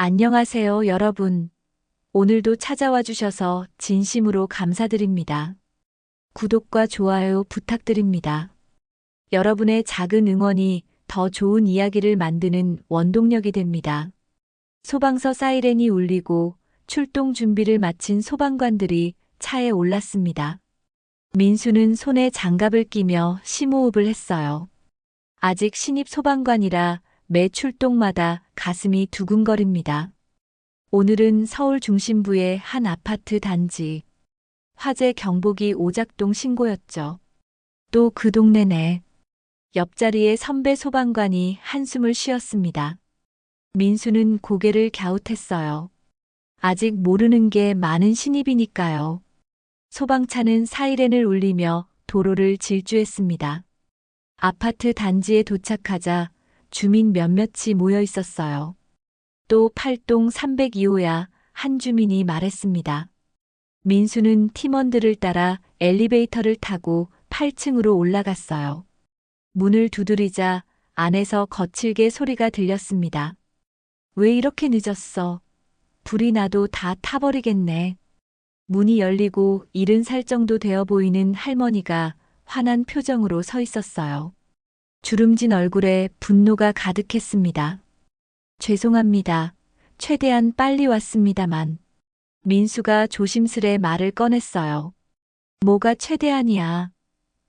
안녕하세요, 여러분. 오늘도 찾아와 주셔서 진심으로 감사드립니다. 구독과 좋아요 부탁드립니다. 여러분의 작은 응원이 더 좋은 이야기를 만드는 원동력이 됩니다. 소방서 사이렌이 울리고 출동 준비를 마친 소방관들이 차에 올랐습니다. 민수는 손에 장갑을 끼며 심호흡을 했어요. 아직 신입 소방관이라 매 출동마다 가슴이 두근거립니다. 오늘은 서울 중심부의 한 아파트 단지. 화재 경보기 오작동 신고였죠. 또 그 동네네. 옆자리에 선배 소방관이 한숨을 쉬었습니다. 민수는 고개를 갸웃했어요. 아직 모르는 게 많은 신입이니까요. 소방차는 사이렌을 울리며 도로를 질주했습니다. 아파트 단지에 도착하자 주민 몇몇이 모여 있었어요. 또 8동 302호야 한 주민이 말했습니다. 민수는 팀원들을 따라 엘리베이터를 타고 8층으로 올라갔어요. 문을 두드리자 안에서 거칠게 소리가 들렸습니다. 왜 이렇게 늦었어? 불이 나도 다 타버리겠네. 문이 열리고 70살 정도 되어 보이는 할머니가 화난 표정으로 서 있었어요. 주름진 얼굴에 분노가 가득했습니다. 죄송합니다. 최대한 빨리 왔습니다만. 민수가 조심스레 말을 꺼냈어요. 뭐가 최대한이야.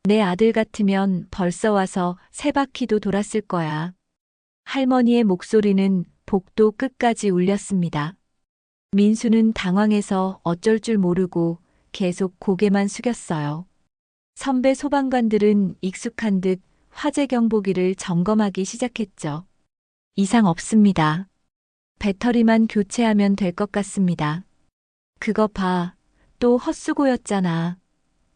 내 아들 같으면 벌써 와서 3바퀴도 돌았을 거야. 할머니의 목소리는 복도 끝까지 울렸습니다. 민수는 당황해서 어쩔 줄 모르고 계속 고개만 숙였어요. 선배 소방관들은 익숙한 듯 화재 경보기를 점검하기 시작했죠. 이상 없습니다. 배터리만 교체하면 될 것 같습니다. 그거 봐. 또 헛수고였잖아.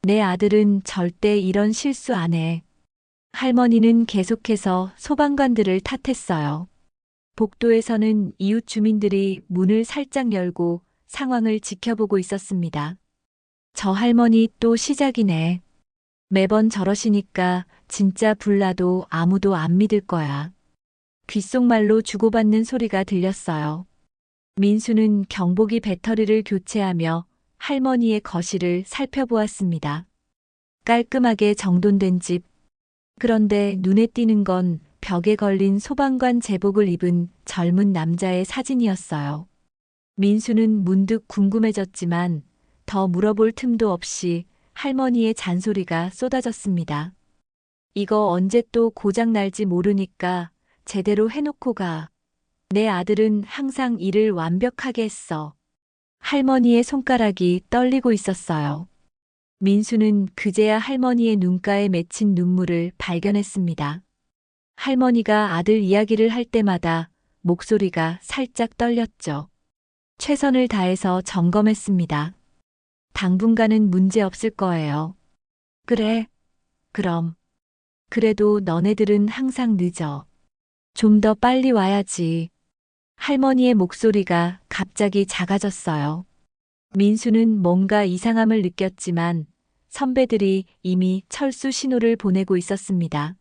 내 아들은 절대 이런 실수 안 해. 할머니는 계속해서 소방관들을 탓했어요. 복도에서는 이웃 주민들이 문을 살짝 열고 상황을 지켜보고 있었습니다. 저 할머니 또 시작이네. 매번 저러시니까 진짜 불나도 아무도 안 믿을 거야. 귓속말로 주고받는 소리가 들렸어요. 민수는 경보기 배터리를 교체하며 할머니의 거실을 살펴보았습니다. 깔끔하게 정돈된 집. 그런데 눈에 띄는 건 벽에 걸린 소방관 제복을 입은 젊은 남자의 사진이었어요. 민수는 문득 궁금해졌지만 더 물어볼 틈도 없이 할머니의 잔소리가 쏟아졌습니다. 이거 언제 또 고장 날지 모르니까 제대로 해놓고 가. 내 아들은 항상 일을 완벽하게 했어. 할머니의 손가락이 떨리고 있었어요. 민수는 그제야 할머니의 눈가에 맺힌 눈물을 발견했습니다. 할머니가 아들 이야기를 할 때마다 목소리가 살짝 떨렸죠. 최선을 다해서 점검했습니다. 당분간은 문제 없을 거예요. 그래, 그럼. 그래도 너네들은 항상 늦어. 좀 더 빨리 와야지. 할머니의 목소리가 갑자기 작아졌어요. 민수는 뭔가 이상함을 느꼈지만 선배들이 이미 철수 신호를 보내고 있었습니다.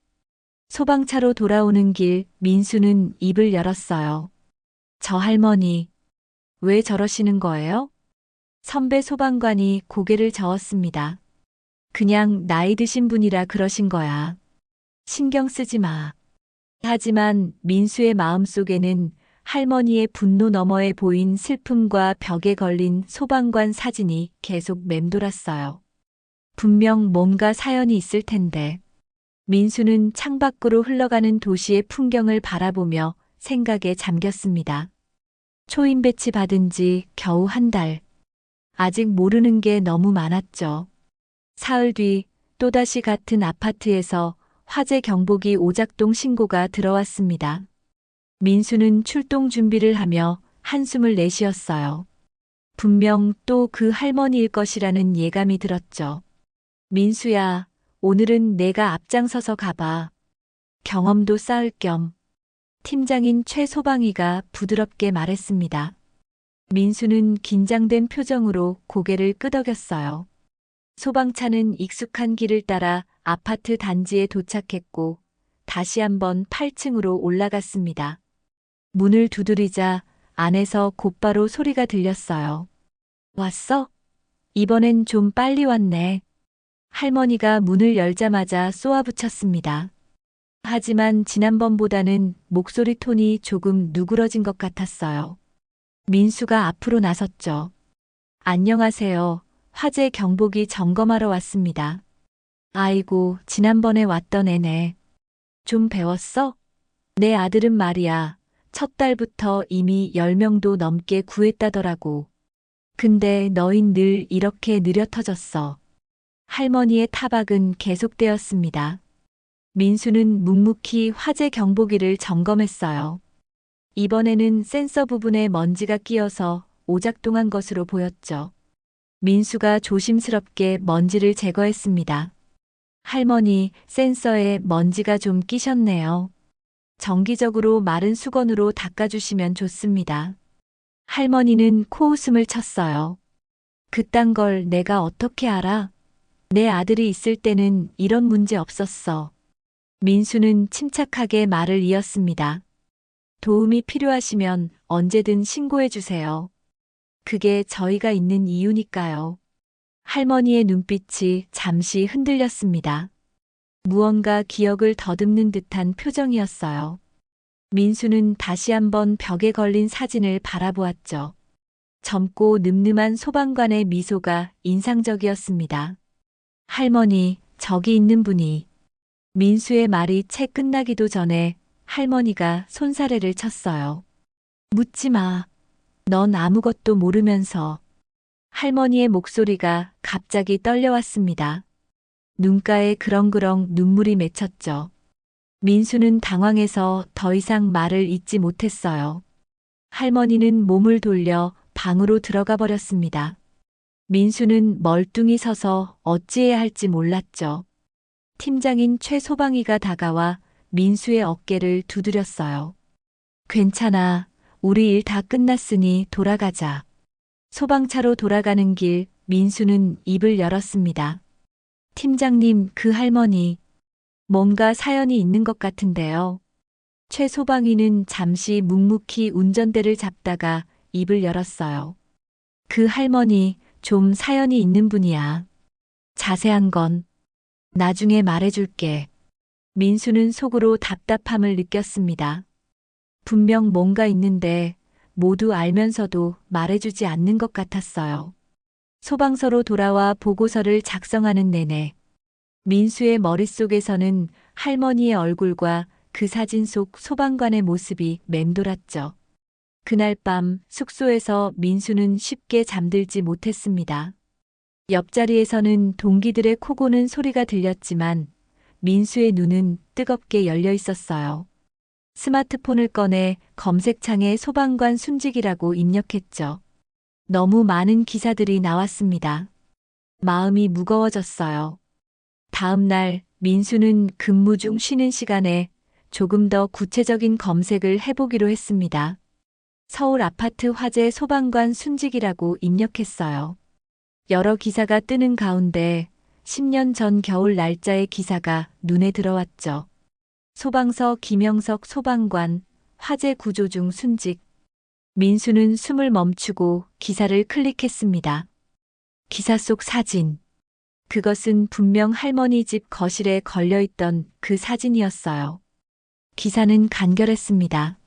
소방차로 돌아오는 길 민수는 입을 열었어요. 저 할머니, 왜 저러시는 거예요? 선배 소방관이 고개를 저었습니다. 그냥 나이 드신 분이라 그러신 거야. 신경 쓰지 마. 하지만 민수의 마음속에는 할머니의 분노 너머에 보인 슬픔과 벽에 걸린 소방관 사진이 계속 맴돌았어요. 분명 뭔가 사연이 있을 텐데. 민수는 창밖으로 흘러가는 도시의 풍경을 바라보며 생각에 잠겼습니다. 초임 배치 받은 지 겨우 1달. 아직 모르는 게 너무 많았죠. 사흘 뒤 또다시 같은 아파트에서 화재 경보기 오작동 신고가 들어왔습니다. 민수는 출동 준비를 하며 한숨을 내쉬었어요. 분명 또 그 할머니일 것이라는 예감이 들었죠. 민수야, 오늘은 내가 앞장서서 가봐. 경험도 쌓을 겸. 팀장인 최소방이가 부드럽게 말했습니다. 민수는 긴장된 표정으로 고개를 끄덕였어요. 소방차는 익숙한 길을 따라 아파트 단지에 도착했고 다시 한번 8층으로 올라갔습니다. 문을 두드리자 안에서 곧바로 소리가 들렸어요. 왔어? 이번엔 좀 빨리 왔네. 할머니가 문을 열자마자 쏘아붙였습니다. 하지만 지난번보다는 목소리 톤이 조금 누그러진 것 같았어요. 민수가 앞으로 나섰죠. 안녕하세요. 화재 경보기 점검하러 왔습니다. 아이고, 지난번에 왔던 애네. 좀 배웠어? 내 아들은 말이야. 첫 달부터 이미 10명도 넘게 구했다더라고. 근데 너흰 늘 이렇게 느려 터졌어. 할머니의 타박은 계속되었습니다. 민수는 묵묵히 화재 경보기를 점검했어요. 이번에는 센서 부분에 먼지가 끼어서 오작동한 것으로 보였죠. 민수가 조심스럽게 먼지를 제거했습니다. 할머니, 센서에 먼지가 좀 끼셨네요. 정기적으로 마른 수건으로 닦아주시면 좋습니다. 할머니는 코웃음을 쳤어요. 그딴 걸 내가 어떻게 알아? 내 아들이 있을 때는 이런 문제 없었어. 민수는 침착하게 말을 이었습니다. 도움이 필요하시면 언제든 신고해 주세요. 그게 저희가 있는 이유니까요. 할머니의 눈빛이 잠시 흔들렸습니다. 무언가 기억을 더듬는 듯한 표정이었어요. 민수는 다시 한번 벽에 걸린 사진을 바라보았죠. 젊고 늠름한 소방관의 미소가 인상적이었습니다. 할머니, 저기 있는 분이. 민수의 말이 채 끝나기도 전에 할머니가 손사래를 쳤어요. 묻지 마. 넌 아무것도 모르면서. 할머니의 목소리가 갑자기 떨려왔습니다. 눈가에 그렁그렁 눈물이 맺혔죠. 민수는 당황해서 더 이상 말을 잇지 못했어요. 할머니는 몸을 돌려 방으로 들어가 버렸습니다. 민수는 멀뚱히 서서 어찌해야 할지 몰랐죠. 팀장인 최 소방이가 다가와 민수의 어깨를 두드렸어요. 괜찮아. 우리 일 다 끝났으니 돌아가자. 소방차로 돌아가는 길 민수는 입을 열었습니다. 팀장님, 그 할머니. 뭔가 사연이 있는 것 같은데요. 최 소방이는 잠시 묵묵히 운전대를 잡다가 입을 열었어요. 그 할머니 좀 사연이 있는 분이야. 자세한 건 나중에 말해줄게. 민수는 속으로 답답함을 느꼈습니다. 분명 뭔가 있는데 모두 알면서도 말해주지 않는 것 같았어요. 소방서로 돌아와 보고서를 작성하는 내내 민수의 머릿속에서는 할머니의 얼굴과 그 사진 속 소방관의 모습이 맴돌았죠. 그날 밤 숙소에서 민수는 쉽게 잠들지 못했습니다. 옆자리에서는 동기들의 코 고는 소리가 들렸지만 민수의 눈은 뜨겁게 열려 있었어요. 스마트폰을 꺼내 검색창에 소방관 순직이라고 입력했죠. 너무 많은 기사들이 나왔습니다. 마음이 무거워졌어요. 다음 날 민수는 근무 중 쉬는 시간에 조금 더 구체적인 검색을 해보기로 했습니다. 서울 아파트 화재 소방관 순직이라고 입력했어요. 여러 기사가 뜨는 가운데 10년 전 겨울 날짜의 기사가 눈에 들어왔죠. 소방서 김영석 소방관, 화재 구조 중 순직. 민수는 숨을 멈추고 기사를 클릭했습니다. 기사 속 사진. 그것은 분명 할머니 집 거실에 걸려있던 그 사진이었어요. 기사는 간결했습니다.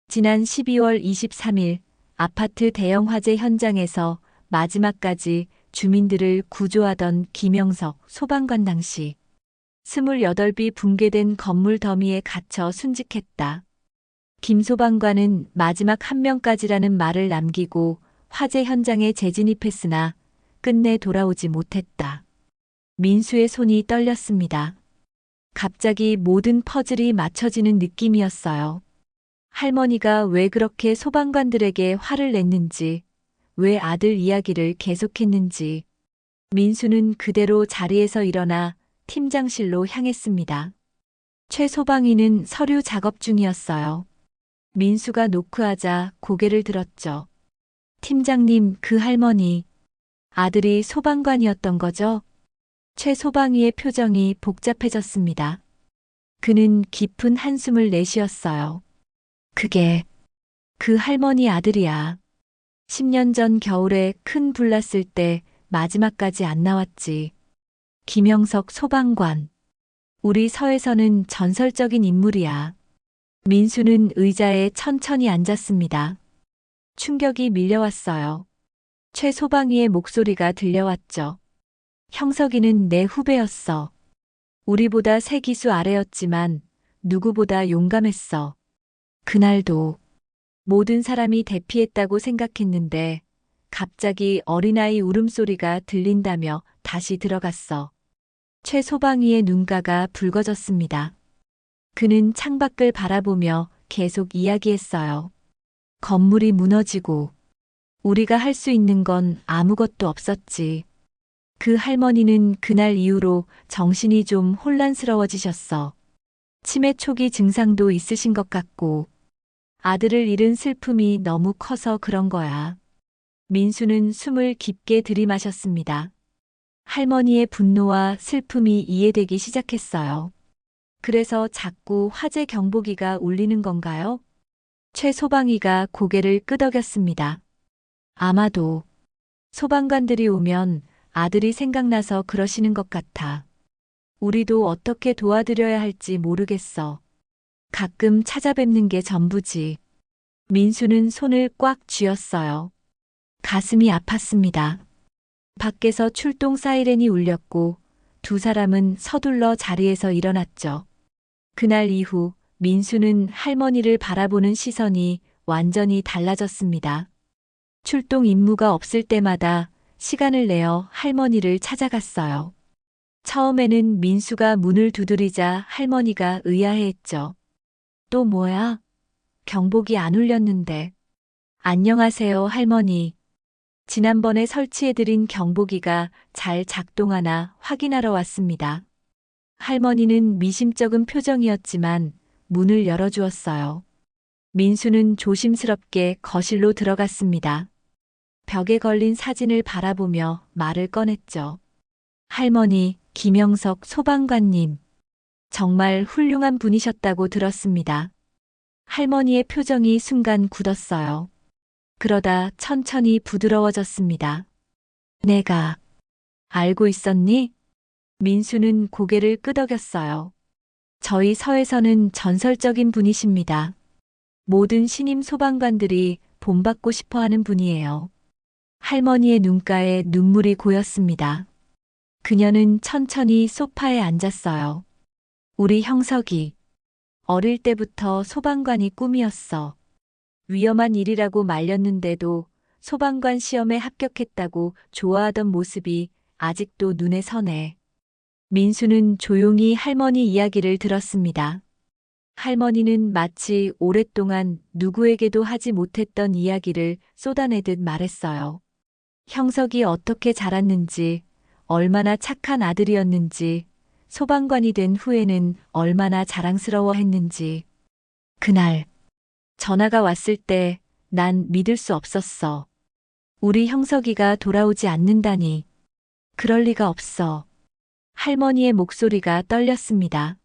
지난 12월 23일 아파트 대형 화재 현장에서 마지막까지 주민들을 구조하던 김영석 소방관 당시 28비 붕괴된 건물 더미에 갇혀 순직했다. 김 소방관은 마지막 한 명까지라는 말을 남기고 화재 현장에 재진입했으나 끝내 돌아오지 못했다. 민수의 손이 떨렸습니다. 갑자기 모든 퍼즐이 맞춰지는 느낌이었어요. 할머니가 왜 그렇게 소방관들에게 화를 냈는지, 왜 아들 이야기를 계속했는지. 민수는 그대로 자리에서 일어나 팀장실로 향했습니다. 최 소방이는 서류 작업 중이었어요. 민수가 노크하자 고개를 들었죠. 팀장님, 그 할머니. 아들이 소방관이었던 거죠? 최 소방이의 표정이 복잡해졌습니다. 그는 깊은 한숨을 내쉬었어요. 그게 그 할머니 아들이야. 10년 전 겨울에 큰 불 났을 때 마지막까지 안 나왔지. 김영석 소방관. 우리 서에서는 전설적인 인물이야. 민수는 의자에 천천히 앉았습니다. 충격이 밀려왔어요. 최 소방이의 목소리가 들려왔죠. 형석이는 내 후배였어. 우리보다 3기수 아래였지만 누구보다 용감했어. 그날도 모든 사람이 대피했다고 생각했는데 갑자기 어린아이 울음소리가 들린다며 다시 들어갔어. 최 소방이의 눈가가 붉어졌습니다. 그는 창밖을 바라보며 계속 이야기했어요. 건물이 무너지고 우리가 할 수 있는 건 아무것도 없었지. 그 할머니는 그날 이후로 정신이 좀 혼란스러워지셨어. 치매 초기 증상도 있으신 것 같고 아들을 잃은 슬픔이 너무 커서 그런 거야. 민수는 숨을 깊게 들이마셨습니다. 할머니의 분노와 슬픔이 이해되기 시작했어요. 그래서 자꾸 화재 경보기가 울리는 건가요? 최 소방이가 고개를 끄덕였습니다. 아마도 소방관들이 오면 아들이 생각나서 그러시는 것 같아. 우리도 어떻게 도와드려야 할지 모르겠어. 가끔 찾아뵙는 게 전부지. 민수는 손을 꽉 쥐었어요. 가슴이 아팠습니다. 밖에서 출동 사이렌이 울렸고 두 사람은 서둘러 자리에서 일어났죠. 그날 이후 민수는 할머니를 바라보는 시선이 완전히 달라졌습니다. 출동 임무가 없을 때마다 시간을 내어 할머니를 찾아갔어요. 처음에는 민수가 문을 두드리자 할머니가 의아해했죠. 또 뭐야? 경보기 안 울렸는데. 안녕하세요, 할머니. 지난번에 설치해드린 경보기가 잘 작동하나 확인하러 왔습니다. 할머니는 미심쩍은 표정이었지만 문을 열어주었어요. 민수는 조심스럽게 거실로 들어갔습니다. 벽에 걸린 사진을 바라보며 말을 꺼냈죠. 할머니, 김영석 소방관님. 정말 훌륭한 분이셨다고 들었습니다. 할머니의 표정이 순간 굳었어요. 그러다 천천히 부드러워졌습니다. 내가 알고 있었니? 민수는 고개를 끄덕였어요. 저희 서에서는 전설적인 분이십니다. 모든 신임 소방관들이 본받고 싶어 하는 분이에요. 할머니의 눈가에 눈물이 고였습니다. 그녀는 천천히 소파에 앉았어요. 우리 형석이 어릴 때부터 소방관이 꿈이었어. 위험한 일이라고 말렸는데도 소방관 시험에 합격했다고 좋아하던 모습이 아직도 눈에 선해. 민수는 조용히 할머니 이야기를 들었습니다. 할머니는 마치 오랫동안 누구에게도 하지 못했던 이야기를 쏟아내듯 말했어요. 형석이 어떻게 자랐는지, 얼마나 착한 아들이었는지, 소방관이 된 후에는 얼마나 자랑스러워했는지. 그날 전화가 왔을 때 난 믿을 수 없었어. 우리 형석이가 돌아오지 않는다니. 그럴 리가 없어. 할머니의 목소리가 떨렸습니다.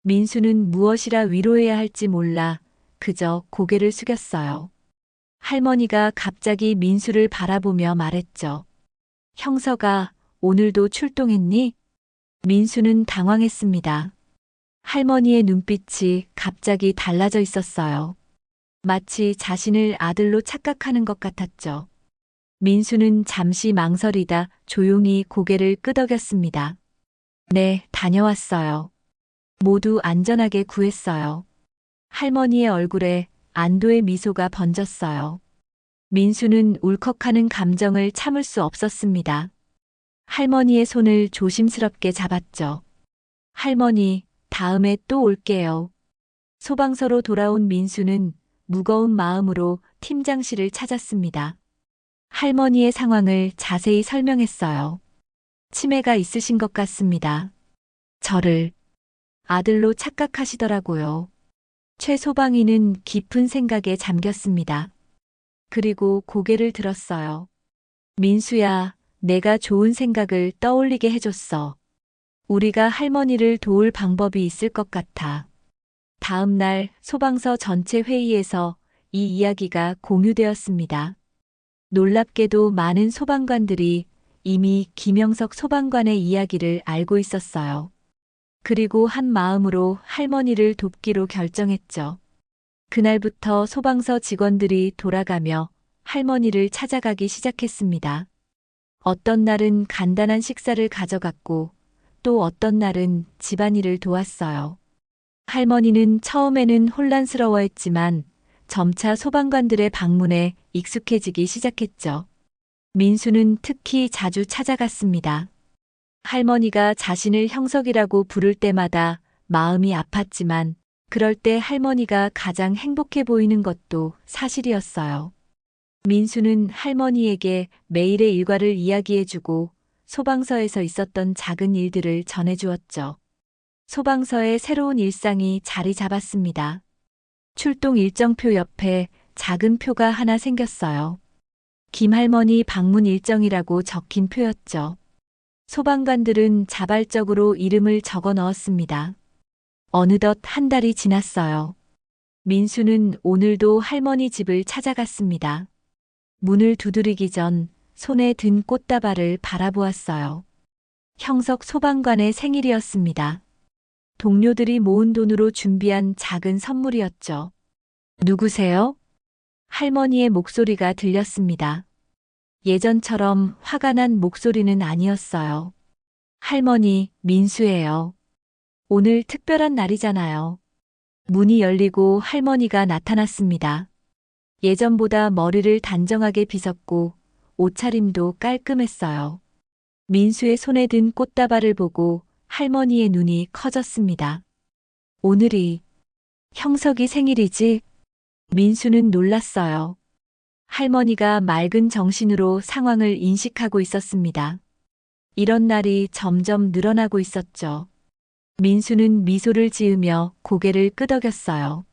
민수는 무엇이라 위로해야 할지 몰라 그저 고개를 숙였어요. 할머니가 갑자기 민수를 바라보며 말했죠. 형석아, 오늘도 출동했니? 민수는 당황했습니다. 할머니의 눈빛이 갑자기 달라져 있었어요. 마치 자신을 아들로 착각하는 것 같았죠. 민수는 잠시 망설이다 조용히 고개를 끄덕였습니다. 네, 다녀왔어요. 모두 안전하게 구했어요. 할머니의 얼굴에 안도의 미소가 번졌어요. 민수는 울컥하는 감정을 참을 수 없었습니다. 할머니의 손을 조심스럽게 잡았죠. 할머니, 다음에 또 올게요. 소방서로 돌아온 민수는 무거운 마음으로 팀장실을 찾았습니다. 할머니의 상황을 자세히 설명했어요. 치매가 있으신 것 같습니다. 저를 아들로 착각하시더라고요. 최 소방이는 깊은 생각에 잠겼습니다. 그리고 고개를 들었어요. 민수야, 내가 좋은 생각을 떠올리게 해줬어. 우리가 할머니를 도울 방법이 있을 것 같아. 다음 날 소방서 전체 회의에서 이 이야기가 공유되었습니다. 놀랍게도 많은 소방관들이 이미 김영석 소방관의 이야기를 알고 있었어요. 그리고 한 마음으로 할머니를 돕기로 결정했죠. 그날부터 소방서 직원들이 돌아가며 할머니를 찾아가기 시작했습니다. 어떤 날은 간단한 식사를 가져갔고 또 어떤 날은 집안일을 도왔어요. 할머니는 처음에는 혼란스러워했지만 점차 소방관들의 방문에 익숙해지기 시작했죠. 민수는 특히 자주 찾아갔습니다. 할머니가 자신을 형석이라고 부를 때마다 마음이 아팠지만 그럴 때 할머니가 가장 행복해 보이는 것도 사실이었어요. 민수는 할머니에게 매일의 일과를 이야기해주고 소방서에서 있었던 작은 일들을 전해주었죠. 소방서의 새로운 일상이 자리 잡았습니다. 출동 일정표 옆에 작은 표가 하나 생겼어요. 김할머니 방문 일정이라고 적힌 표였죠. 소방관들은 자발적으로 이름을 적어 넣었습니다. 어느덧 한 달이 지났어요. 민수는 오늘도 할머니 집을 찾아갔습니다. 문을 두드리기 전 손에 든 꽃다발을 바라보았어요. 형석 소방관의 생일이었습니다. 동료들이 모은 돈으로 준비한 작은 선물이었죠. 누구세요? 할머니의 목소리가 들렸습니다. 예전처럼 화가 난 목소리는 아니었어요. 할머니, 민수예요. 오늘 특별한 날이잖아요. 문이 열리고 할머니가 나타났습니다. 예전보다 머리를 단정하게 빗었고 옷차림도 깔끔했어요. 민수의 손에 든 꽃다발을 보고 할머니의 눈이 커졌습니다. 오늘이 형석이 생일이지? 민수는 놀랐어요. 할머니가 맑은 정신으로 상황을 인식하고 있었습니다. 이런 날이 점점 늘어나고 있었죠. 민수는 미소를 지으며 고개를 끄덕였어요.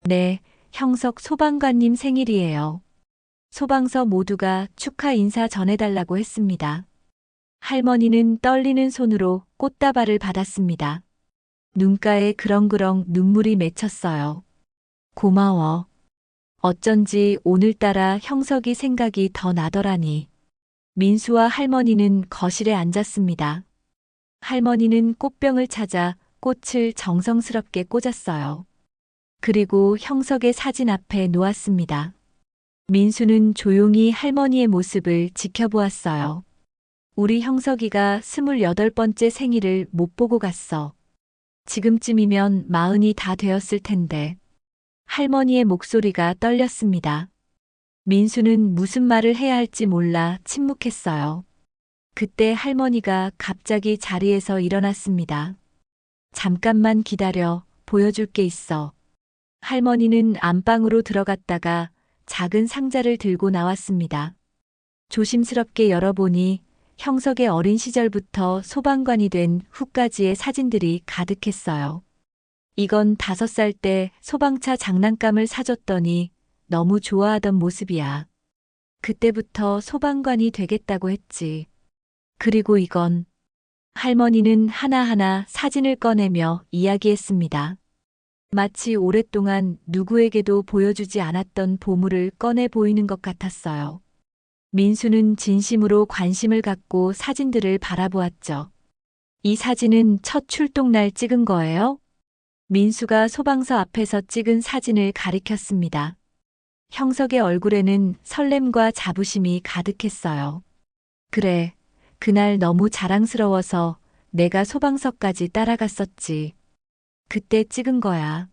네, 형석 소방관님 생일이에요. 소방서 모두가 축하 인사 전해달라고 했습니다. 할머니는 떨리는 손으로 꽃다발을 받았습니다. 눈가에 그렁그렁 눈물이 맺혔어요. 고마워. 어쩐지 오늘따라 형석이 생각이 더 나더라니. 민수와 할머니는 거실에 앉았습니다. 할머니는 꽃병을 찾아 꽃을 정성스럽게 꽂았어요. 그리고 형석의 사진 앞에 놓았습니다. 민수는 조용히 할머니의 모습을 지켜보았어요. 우리 형석이가 28번째 생일을 못 보고 갔어. 지금쯤이면 40이 다 되었을 텐데. 할머니의 목소리가 떨렸습니다. 민수는 무슨 말을 해야 할지 몰라 침묵했어요. 그때 할머니가 갑자기 자리에서 일어났습니다. 잠깐만 기다려, 보여줄 게 있어. 할머니는 안방으로 들어갔다가 작은 상자를 들고 나왔습니다. 조심스럽게 열어보니 형석의 어린 시절부터 소방관이 된 후까지의 사진들이 가득했어요. 이건 5살 때 소방차 장난감을 사줬더니 너무 좋아하던 모습이야. 그때부터 소방관이 되겠다고 했지. 그리고 이건 할머니는 하나하나 사진을 꺼내며 이야기했습니다. 마치 오랫동안 누구에게도 보여주지 않았던 보물을 꺼내 보이는 것 같았어요. 민수는 진심으로 관심을 갖고 사진들을 바라보았죠. 이 사진은 첫 출동날 찍은 거예요? 민수가 소방서 앞에서 찍은 사진을 가리켰습니다. 형석의 얼굴에는 설렘과 자부심이 가득했어요. 그래, 그날 너무 자랑스러워서 내가 소방서까지 따라갔었지. 그때 찍은 거야.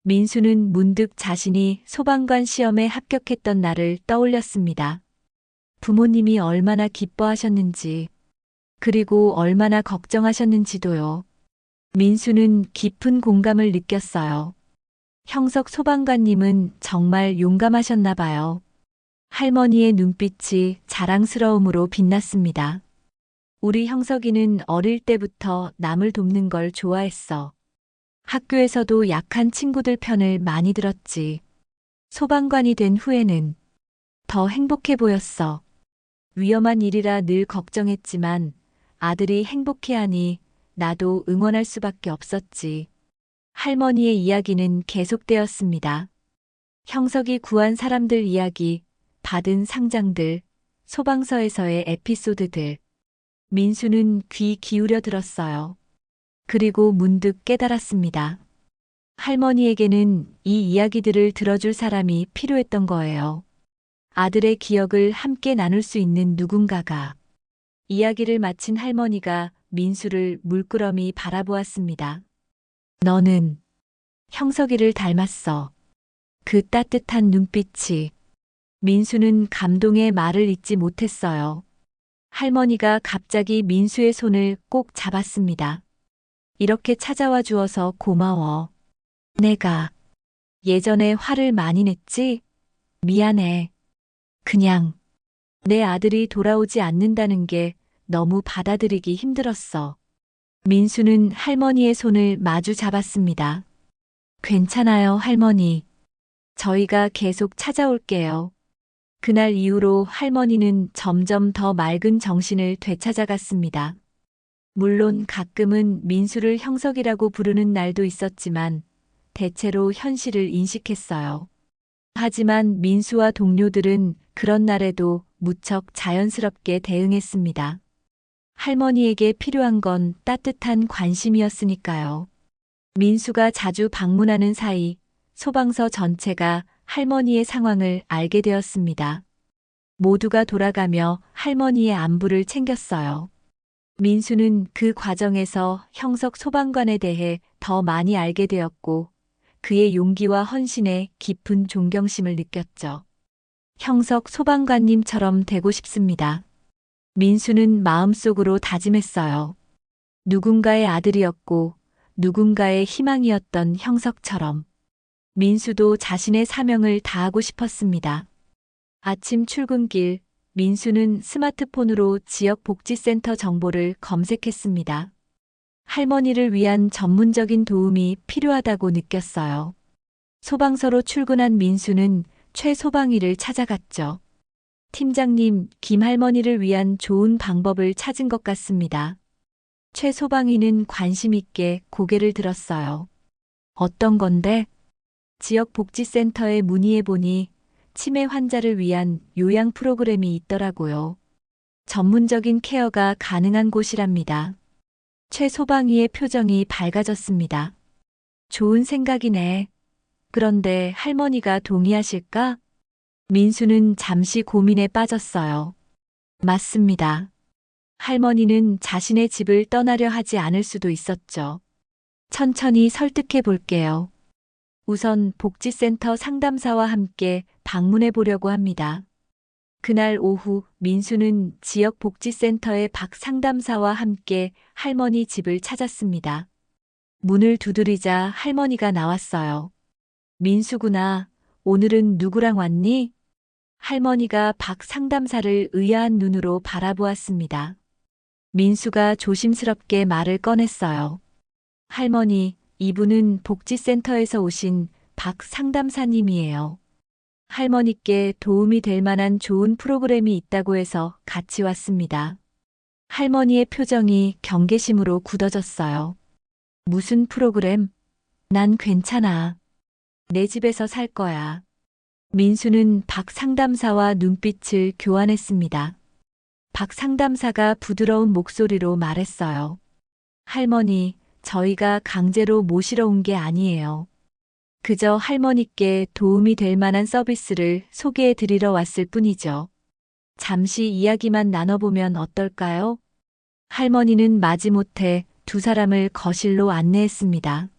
민수는 문득 자신이 소방관 시험에 합격했던 날을 떠올렸습니다. 부모님이 얼마나 기뻐하셨는지, 그리고 얼마나 걱정하셨는지도요. 민수는 깊은 공감을 느꼈어요. 형석 소방관님은 정말 용감하셨나 봐요. 할머니의 눈빛이 자랑스러움으로 빛났습니다. 우리 형석이는 어릴 때부터 남을 돕는 걸 좋아했어. 학교에서도 약한 친구들 편을 많이 들었지. 소방관이 된 후에는 더 행복해 보였어. 위험한 일이라 늘 걱정했지만 아들이 행복해하니 나도 응원할 수밖에 없었지. 할머니의 이야기는 계속되었습니다. 형석이 구한 사람들 이야기, 받은 상장들, 소방서에서의 에피소드들. 민수는 귀 기울여 들었어요. 그리고 문득 깨달았습니다. 할머니에게는 이 이야기들을 들어줄 사람이 필요했던 거예요. 아들의 기억을 함께 나눌 수 있는 누군가가. 이야기를 마친 할머니가 민수를 물끄러미 바라보았습니다. 너는 형석이를 닮았어. 그 따뜻한 눈빛이. 민수는 감동의 말을 잇지 못했어요. 할머니가 갑자기 민수의 손을 꼭 잡았습니다. 이렇게 찾아와 주어서 고마워. 내가 예전에 화를 많이 냈지? 미안해. 그냥 내 아들이 돌아오지 않는다는 게 너무 받아들이기 힘들었어. 민수는 할머니의 손을 마주 잡았습니다. 괜찮아요, 할머니. 저희가 계속 찾아올게요. 그날 이후로 할머니는 점점 더 맑은 정신을 되찾아갔습니다. 물론 가끔은 민수를 형석이라고 부르는 날도 있었지만 대체로 현실을 인식했어요. 하지만 민수와 동료들은 그런 날에도 무척 자연스럽게 대응했습니다. 할머니에게 필요한 건 따뜻한 관심이었으니까요. 민수가 자주 방문하는 사이 소방서 전체가 할머니의 상황을 알게 되었습니다. 모두가 돌아가며 할머니의 안부를 챙겼어요. 민수는 그 과정에서 형석 소방관에 대해 더 많이 알게 되었고 그의 용기와 헌신에 깊은 존경심을 느꼈죠. 형석 소방관님처럼 되고 싶습니다. 민수는 마음속으로 다짐했어요. 누군가의 아들이었고 누군가의 희망이었던 형석처럼. 민수도 자신의 사명을 다하고 싶었습니다. 아침 출근길, 민수는 스마트폰으로 지역 복지센터 정보를 검색했습니다. 할머니를 위한 전문적인 도움이 필요하다고 느꼈어요. 소방서로 출근한 민수는 최 소방이를 찾아갔죠. 팀장님, 김 할머니를 위한 좋은 방법을 찾은 것 같습니다. 최 소방이는 관심 있게 고개를 들었어요. 어떤 건데? 지역 복지센터에 문의해보니 치매 환자를 위한 요양 프로그램이 있더라고요. 전문적인 케어가 가능한 곳이랍니다. 최 소방이의 표정이 밝아졌습니다. 좋은 생각이네. 그런데 할머니가 동의하실까? 민수는 잠시 고민에 빠졌어요. 맞습니다. 할머니는 자신의 집을 떠나려 하지 않을 수도 있었죠. 천천히 설득해 볼게요. 우선 복지센터 상담사와 함께 방문해 보려고 합니다. 그날 오후 민수는 지역 복지센터의 박 상담사와 함께 할머니 집을 찾았습니다. 문을 두드리자 할머니가 나왔어요. 민수구나. 오늘은 누구랑 왔니? 할머니가 박 상담사를 의아한 눈으로 바라보았습니다. 민수가 조심스럽게 말을 꺼냈어요. 할머니, 이분은 복지센터에서 오신 박 상담사님이에요. 할머니께 도움이 될 만한 좋은 프로그램이 있다고 해서 같이 왔습니다. 할머니의 표정이 경계심으로 굳어졌어요. 무슨 프로그램? 난 괜찮아. 내 집에서 살 거야. 민수는 박 상담사와 눈빛을 교환했습니다. 박 상담사가 부드러운 목소리로 말했어요. 할머니, 저희가 강제로 모시러 온 게 아니에요. 그저 할머니께 도움이 될 만한 서비스를 소개해 드리러 왔을 뿐이죠. 잠시 이야기만 나눠보면 어떨까요? 할머니는 마지못해 두 사람을 거실로 안내했습니다.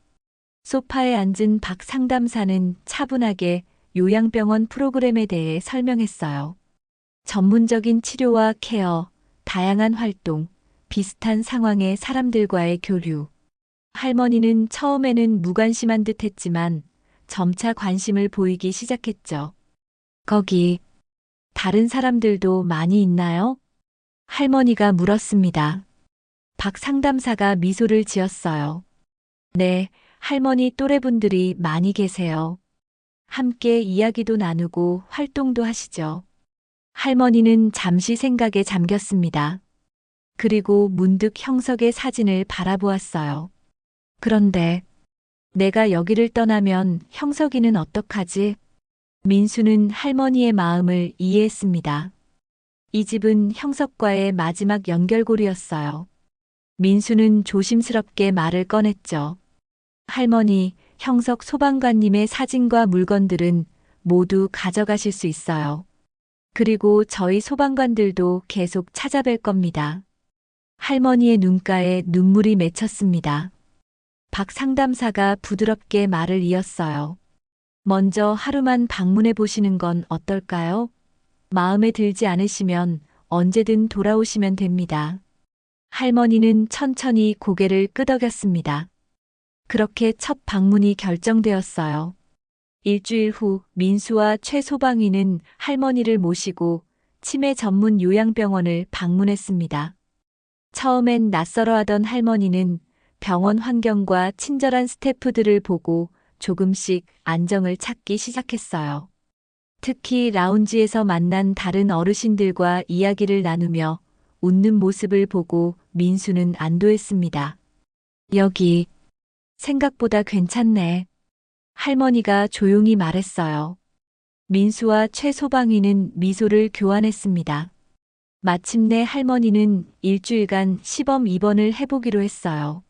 소파에 앉은 박 상담사는 차분하게 요양병원 프로그램에 대해 설명했어요. 전문적인 치료와 케어, 다양한 활동, 비슷한 상황의 사람들과의 교류. 할머니는 처음에는 무관심한 듯 했지만 점차 관심을 보이기 시작했죠. 거기 다른 사람들도 많이 있나요? 할머니가 물었습니다. 박 상담사가 미소를 지었어요. 네, 할머니 또래분들이 많이 계세요. 함께 이야기도 나누고 활동도 하시죠. 할머니는 잠시 생각에 잠겼습니다. 그리고 문득 형석의 사진을 바라보았어요. 그런데 내가 여기를 떠나면 형석이는 어떡하지? 민수는 할머니의 마음을 이해했습니다. 이 집은 형석과의 마지막 연결고리였어요. 민수는 조심스럽게 말을 꺼냈죠. 할머니, 형석 소방관님의 사진과 물건들은 모두 가져가실 수 있어요. 그리고 저희 소방관들도 계속 찾아뵐 겁니다. 할머니의 눈가에 눈물이 맺혔습니다. 박 상담사가 부드럽게 말을 이었어요. 먼저 하루만 방문해 보시는 건 어떨까요? 마음에 들지 않으시면 언제든 돌아오시면 됩니다. 할머니는 천천히 고개를 끄덕였습니다. 그렇게 첫 방문이 결정되었어요. 일주일 후 민수와 최 소방위는 할머니를 모시고 치매 전문 요양병원을 방문했습니다. 처음엔 낯설어하던 할머니는 병원 환경과 친절한 스태프들을 보고 조금씩 안정을 찾기 시작했어요. 특히 라운지에서 만난 다른 어르신들과 이야기를 나누며 웃는 모습을 보고 민수는 안도했습니다. 여기 생각보다 괜찮네. 할머니가 조용히 말했어요. 민수와 최 소방위는 미소를 교환했습니다. 마침내 할머니는 일주일간 시범 입원을 해보기로 했어요.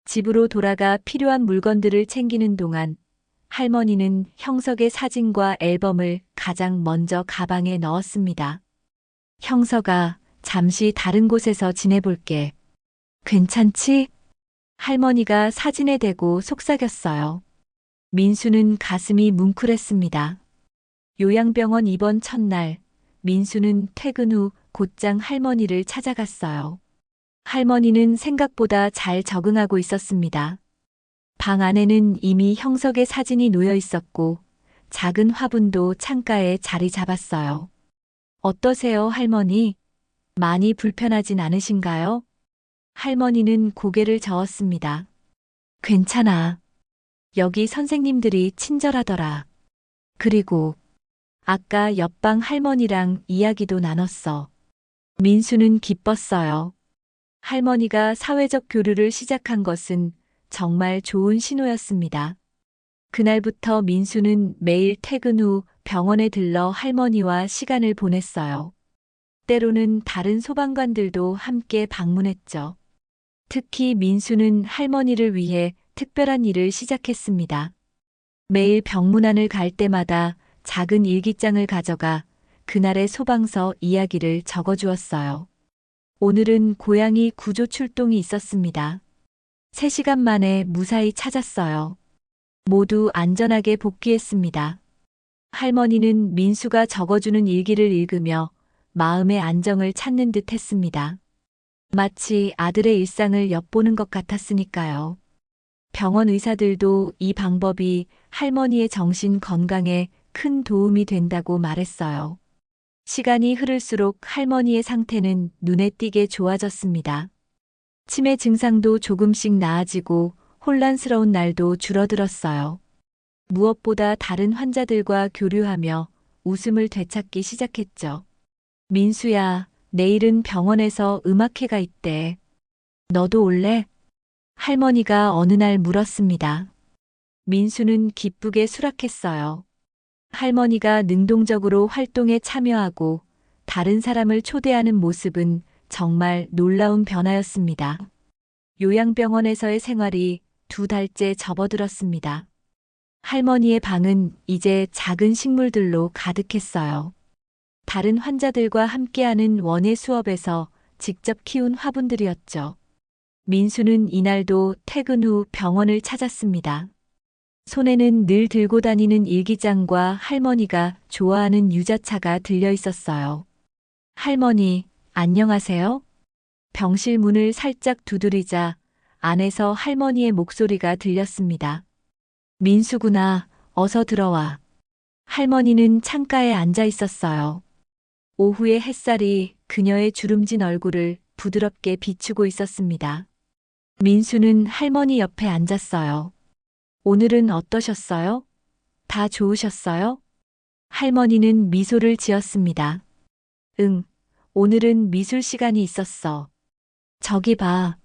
집으로 돌아가 필요한 물건들을 챙기는 동안 할머니는 형석의 사진과 앨범을 가장 먼저 가방에 넣었습니다. 형석아, 잠시 다른 곳에서 지내볼게. 괜찮지? 할머니가 사진에 대고 속삭였어요. 민수는 가슴이 뭉클했습니다. 요양병원 입원 첫날, 민수는 퇴근 후 곧장 할머니를 찾아갔어요. 할머니는 생각보다 잘 적응하고 있었습니다. 방 안에는 이미 형석의 사진이 놓여 있었고 작은 화분도 창가에 자리 잡았어요. 어떠세요, 할머니? 많이 불편하진 않으신가요? 할머니는 고개를 저었습니다. 괜찮아. 여기 선생님들이 친절하더라. 그리고 아까 옆방 할머니랑 이야기도 나눴어. 민수는 기뻤어요. 할머니가 사회적 교류를 시작한 것은 정말 좋은 신호였습니다. 그날부터 민수는 매일 퇴근 후 병원에 들러 할머니와 시간을 보냈어요. 때로는 다른 소방관들도 함께 방문했죠. 특히 민수는 할머니를 위해 특별한 일을 시작했습니다. 매일 병문안을 갈 때마다 작은 일기장을 가져가 그날의 소방서 이야기를 적어주었어요. 오늘은 고양이 구조 출동이 있었습니다. 3시간 만에 무사히 찾았어요. 모두 안전하게 복귀했습니다. 할머니는 민수가 적어주는 일기를 읽으며 마음의 안정을 찾는 듯 했습니다. 마치 아들의 일상을 엿보는 것 같았으니까요. 병원 의사들도 이 방법이 할머니의 정신 건강에 큰 도움이 된다고 말했어요. 시간이 흐를수록 할머니의 상태는 눈에 띄게 좋아졌습니다. 치매 증상도 조금씩 나아지고 혼란스러운 날도 줄어들었어요. 무엇보다 다른 환자들과 교류하며 웃음을 되찾기 시작했죠. 민수야, 내일은 병원에서 음악회가 있대. 너도 올래? 할머니가 어느 날 물었습니다. 민수는 기쁘게 수락했어요. 할머니가 능동적으로 활동에 참여하고 다른 사람을 초대하는 모습은 정말 놀라운 변화였습니다. 요양병원에서의 생활이 2달째 접어들었습니다. 할머니의 방은 이제 작은 식물들로 가득했어요. 다른 환자들과 함께하는 원예 수업에서 직접 키운 화분들이었죠. 민수는 이날도 퇴근 후 병원을 찾았습니다. 손에는 늘 들고 다니는 일기장과 할머니가 좋아하는 유자차가 들려 있었어요. 할머니, 안녕하세요? 병실 문을 살짝 두드리자 안에서 할머니의 목소리가 들렸습니다. 민수구나, 어서 들어와. 할머니는 창가에 앉아 있었어요. 오후의 햇살이 그녀의 주름진 얼굴을 부드럽게 비추고 있었습니다. 민수는 할머니 옆에 앉았어요. 오늘은 어떠셨어요? 다 좋으셨어요? 할머니는 미소를 지었습니다. 응, 오늘은 미술 시간이 있었어. 저기 봐.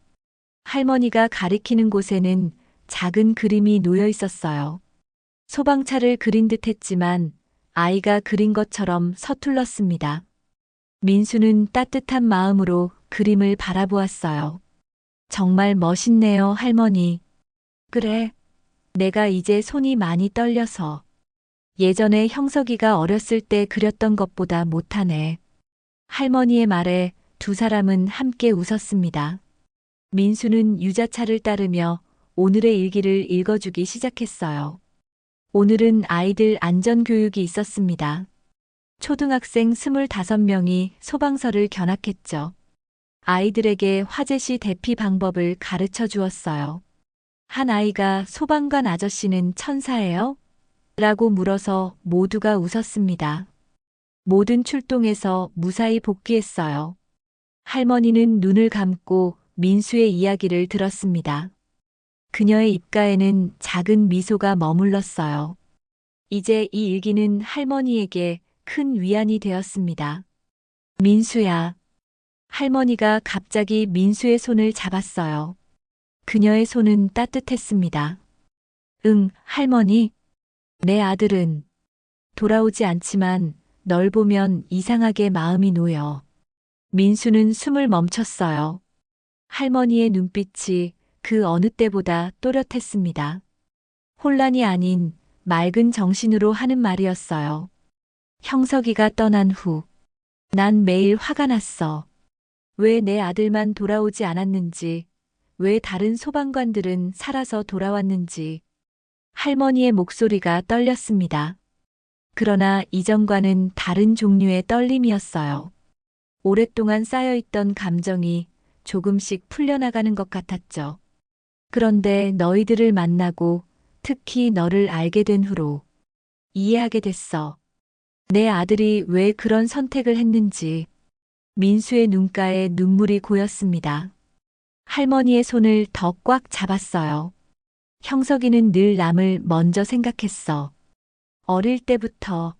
할머니가 가리키는 곳에는 작은 그림이 놓여 있었어요. 소방차를 그린 듯 했지만 아이가 그린 것처럼 서툴렀습니다. 민수는 따뜻한 마음으로 그림을 바라보았어요. 정말 멋있네요, 할머니. 그래, 내가 이제 손이 많이 떨려서. 예전에 형석이가 어렸을 때 그렸던 것보다 못하네. 할머니의 말에 두 사람은 함께 웃었습니다. 민수는 유자차를 따르며 오늘의 일기를 읽어주기 시작했어요. 오늘은 아이들 안전교육이 있었습니다. 초등학생 25명이 소방서를 견학했죠. 아이들에게 화재 시 대피 방법을 가르쳐 주었어요. 한 아이가 소방관 아저씨는 천사예요? 라고 물어서 모두가 웃었습니다. 모든 출동에서 무사히 복귀했어요. 할머니는 눈을 감고 민수의 이야기를 들었습니다. 그녀의 입가에는 작은 미소가 머물렀어요. 이제 이 일기는 할머니에게 큰 위안이 되었습니다. 민수야. 할머니가 갑자기 민수의 손을 잡았어요. 그녀의 손은 따뜻했습니다. 응, 할머니. 내 아들은 돌아오지 않지만 널 보면 이상하게 마음이 놓여. 민수는 숨을 멈췄어요. 할머니의 눈빛이 그 어느 때보다 또렷했습니다. 혼란이 아닌 맑은 정신으로 하는 말이었어요. 형석이가 떠난 후, 난 매일 화가 났어. 왜 내 아들만 돌아오지 않았는지, 왜 다른 소방관들은 살아서 돌아왔는지. 할머니의 목소리가 떨렸습니다. 그러나 이전과는 다른 종류의 떨림이었어요. 오랫동안 쌓여있던 감정이 조금씩 풀려나가는 것 같았죠. 그런데 너희들을 만나고 특히 너를 알게 된 후로 이해하게 됐어. 내 아들이 왜 그런 선택을 했는지. 민수의 눈가에 눈물이 고였습니다. 할머니의 손을 더 꽉 잡았어요. 형석이는 늘 남을 먼저 생각했어. 어릴 때부터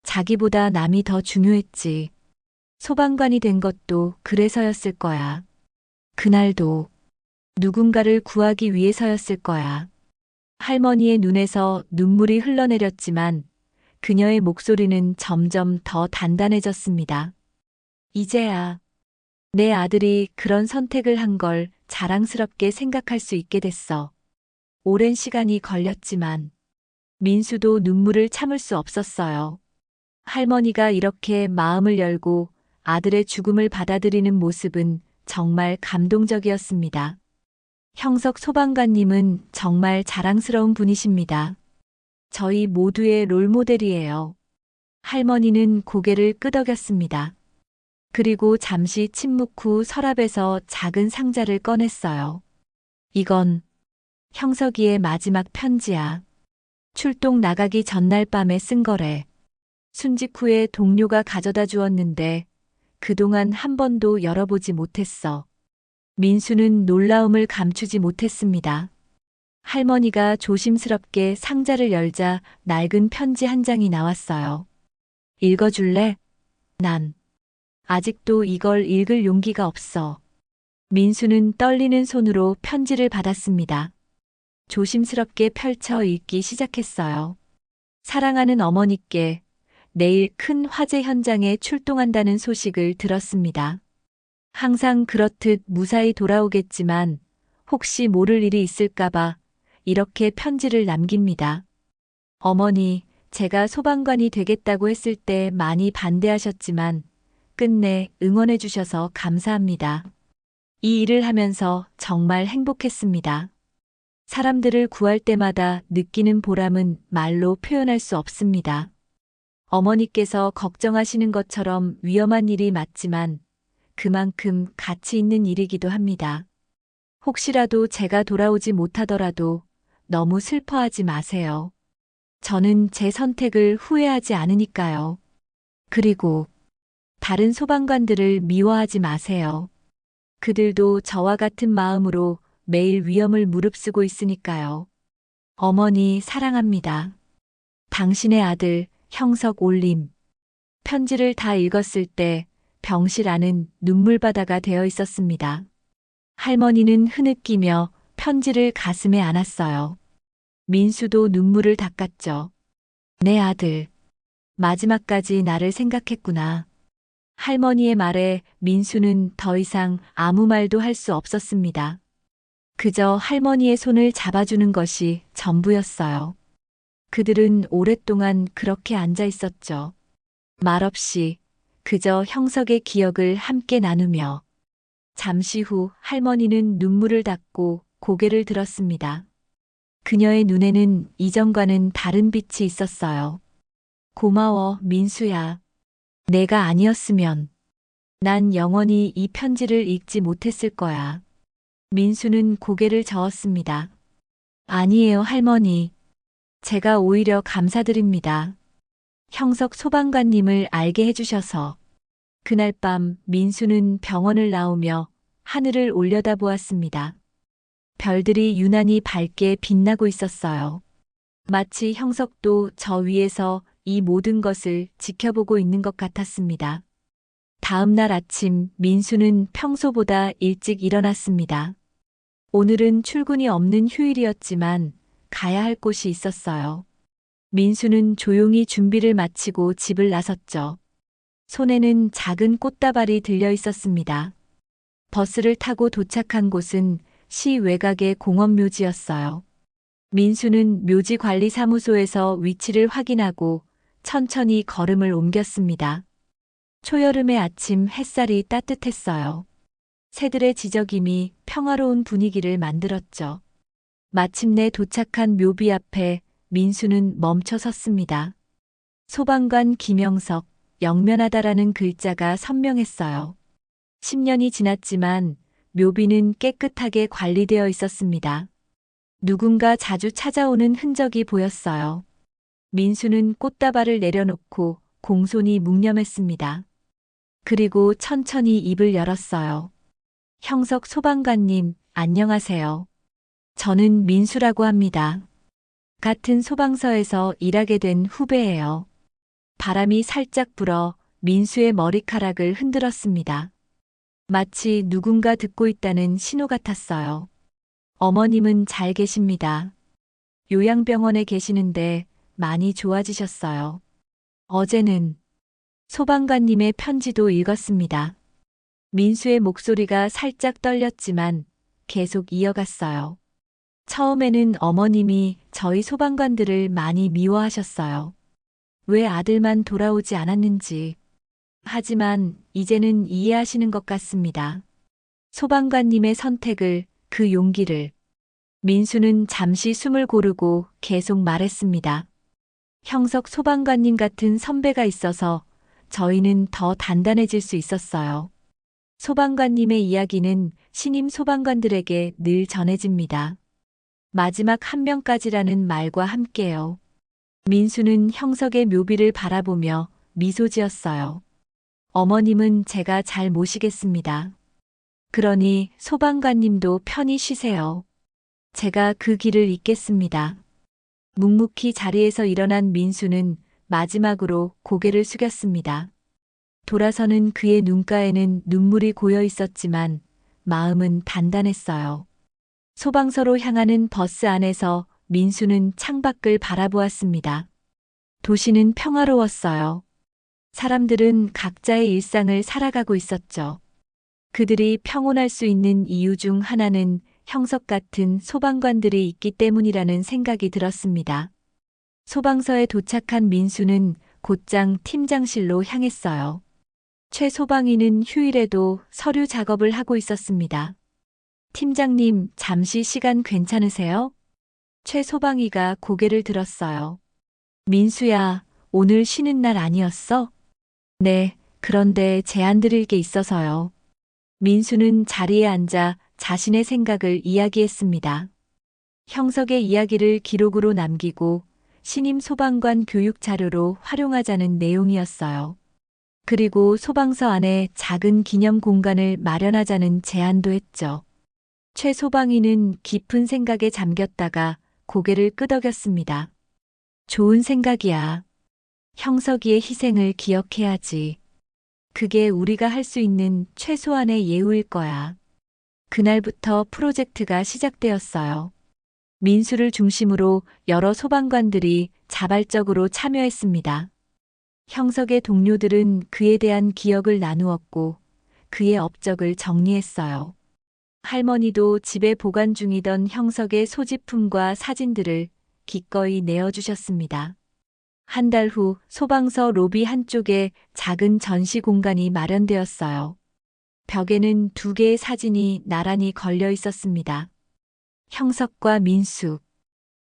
자기보다 남이 더 중요했지. 소방관이 된 것도 그래서였을 거야. 그날도 누군가를 구하기 위해서였을 거야. 할머니의 눈에서 눈물이 흘러내렸지만 그녀의 목소리는 점점 더 단단해졌습니다. 이제야 내 아들이 그런 선택을 한 걸 자랑스럽게 생각할 수 있게 됐어. 오랜 시간이 걸렸지만 민수도 눈물을 참을 수 없었어요. 할머니가 이렇게 마음을 열고 아들의 죽음을 받아들이는 모습은 정말 감동적이었습니다. 형석 소방관님은 정말 자랑스러운 분이십니다. 저희 모두의 롤모델이에요. 할머니는 고개를 끄덕였습니다. 그리고 잠시 침묵 후 서랍에서 작은 상자를 꺼냈어요. 이건 형석이의 마지막 편지야. 출동 나가기 전날 밤에 쓴 거래. 순직 후에 동료가 가져다 주었는데 그동안 한 번도 열어보지 못했어. 민수는 놀라움을 감추지 못했습니다. 할머니가 조심스럽게 상자를 열자 낡은 편지 한 장이 나왔어요. 읽어줄래? 난 아직도 이걸 읽을 용기가 없어. 민수는 떨리는 손으로 편지를 받았습니다. 조심스럽게 펼쳐 읽기 시작했어요. 사랑하는 어머니께 내일 큰 화재 현장에 출동한다는 소식을 들었습니다. 항상 그렇듯 무사히 돌아오겠지만 혹시 모를 일이 있을까봐 이렇게 편지를 남깁니다. 어머니, 제가 소방관이 되겠다고 했을 때 많이 반대하셨지만 끝내 응원해 주셔서 감사합니다. 이 일을 하면서 정말 행복했습니다. 사람들을 구할 때마다 느끼는 보람은 말로 표현할 수 없습니다. 어머니께서 걱정하시는 것처럼 위험한 일이 맞지만 그만큼 가치 있는 일이기도 합니다. 혹시라도 제가 돌아오지 못하더라도 너무 슬퍼하지 마세요. 저는 제 선택을 후회하지 않으니까요. 그리고 다른 소방관들을 미워하지 마세요. 그들도 저와 같은 마음으로 매일 위험을 무릅쓰고 있으니까요. 어머니 사랑합니다. 당신의 아들 형석 올림. 편지를 다 읽었을 때 병실 안은 눈물바다가 되어 있었습니다. 할머니는 흐느끼며 편지를 가슴에 안았어요. 민수도 눈물을 닦았죠. 내 아들. 마지막까지 나를 생각했구나. 할머니의 말에 민수는 더 이상 아무 말도 할 수 없었습니다. 그저 할머니의 손을 잡아주는 것이 전부였어요. 그들은 오랫동안 그렇게 앉아 있었죠. 말없이 그저 형석의 기억을 함께 나누며. 잠시 후 할머니는 눈물을 닦고 고개를 들었습니다. 그녀의 눈에는 이전과는 다른 빛이 있었어요. 고마워, 민수야. 내가 아니었으면 난 영원히 이 편지를 읽지 못했을 거야. 민수는 고개를 저었습니다. 아니에요, 할머니. 제가 오히려 감사드립니다. 형석 소방관님을 알게 해주셔서. 그날 밤 민수는 병원을 나오며 하늘을 올려다보았습니다. 별들이 유난히 밝게 빛나고 있었어요. 마치 형석도 저 위에서 이 모든 것을 지켜보고 있는 것 같았습니다. 다음 날 아침 민수는 평소보다 일찍 일어났습니다. 오늘은 출근이 없는 휴일이었지만 가야 할 곳이 있었어요. 민수는 조용히 준비를 마치고 집을 나섰죠. 손에는 작은 꽃다발이 들려 있었습니다. 버스를 타고 도착한 곳은 시 외곽의 공원묘지였어요. 민수는 묘지관리사무소에서 위치를 확인하고 천천히 걸음을 옮겼습니다. 초여름의 아침 햇살이 따뜻했어요. 새들의 지저김이 평화로운 분위기를 만들었죠. 마침내 도착한 묘비 앞에 민수는 멈춰 섰습니다. 소방관 김영석, 영면하다라는 글자가 선명했어요. 10년이 지났지만 묘비는 깨끗하게 관리되어 있었습니다. 누군가 자주 찾아오는 흔적이 보였어요. 민수는 꽃다발을 내려놓고 공손히 묵념했습니다. 그리고 천천히 입을 열었어요. 형석 소방관님, 안녕하세요. 저는 민수라고 합니다. 같은 소방서에서 일하게 된 후배예요. 바람이 살짝 불어 민수의 머리카락을 흔들었습니다. 마치 누군가 듣고 있다는 신호 같았어요. 어머님은 잘 계십니다. 요양병원에 계시는데 많이 좋아지셨어요. 어제는 소방관님의 편지도 읽었습니다. 민수의 목소리가 살짝 떨렸지만 계속 이어갔어요. 처음에는 어머님이 저희 소방관들을 많이 미워하셨어요. 왜 아들만 돌아오지 않았는지. 하지만 이제는 이해하시는 것 같습니다. 소방관님의 선택을, 그 용기를. 민수는 잠시 숨을 고르고 계속 말했습니다. 형석 소방관님 같은 선배가 있어서 저희는 더 단단해질 수 있었어요. 소방관님의 이야기는 신임 소방관들에게 늘 전해집니다. 마지막 한 명까지라는 말과 함께요. 민수는 형석의 묘비를 바라보며 미소 지었어요. 어머님은 제가 잘 모시겠습니다. 그러니 소방관님도 편히 쉬세요. 제가 그 길을 잇겠습니다. 묵묵히 자리에서 일어난 민수는 마지막으로 고개를 숙였습니다. 돌아서는 그의 눈가에는 눈물이 고여 있었지만 마음은 단단했어요. 소방서로 향하는 버스 안에서 민수는 창밖을 바라보았습니다. 도시는 평화로웠어요. 사람들은 각자의 일상을 살아가고 있었죠. 그들이 평온할 수 있는 이유 중 하나는 형석 같은 소방관들이 있기 때문이라는 생각이 들었습니다. 소방서에 도착한 민수는 곧장 팀장실로 향했어요. 최 소방이는 휴일에도 서류 작업을 하고 있었습니다. 팀장님, 잠시 시간 괜찮으세요? 최 소방이가 고개를 들었어요. 민수야, 오늘 쉬는 날 아니었어? 네, 그런데 제안 드릴 게 있어서요. 민수는 자리에 앉아 자신의 생각을 이야기했습니다. 형석의 이야기를 기록으로 남기고 신임 소방관 교육 자료로 활용하자는 내용이었어요. 그리고 소방서 안에 작은 기념 공간을 마련하자는 제안도 했죠. 최 소방이는 깊은 생각에 잠겼다가 고개를 끄덕였습니다. 좋은 생각이야. 형석이의 희생을 기억해야지. 그게 우리가 할 수 있는 최소한의 예우일 거야. 그날부터 프로젝트가 시작되었어요. 민수를 중심으로 여러 소방관들이 자발적으로 참여했습니다. 형석의 동료들은 그에 대한 기억을 나누었고 그의 업적을 정리했어요. 할머니도 집에 보관 중이던 형석의 소지품과 사진들을 기꺼이 내어주셨습니다. 한 달 후 소방서 로비 한쪽에 작은 전시 공간이 마련되었어요. 벽에는 두 개의 사진이 나란히 걸려 있었습니다. 형석과 민수.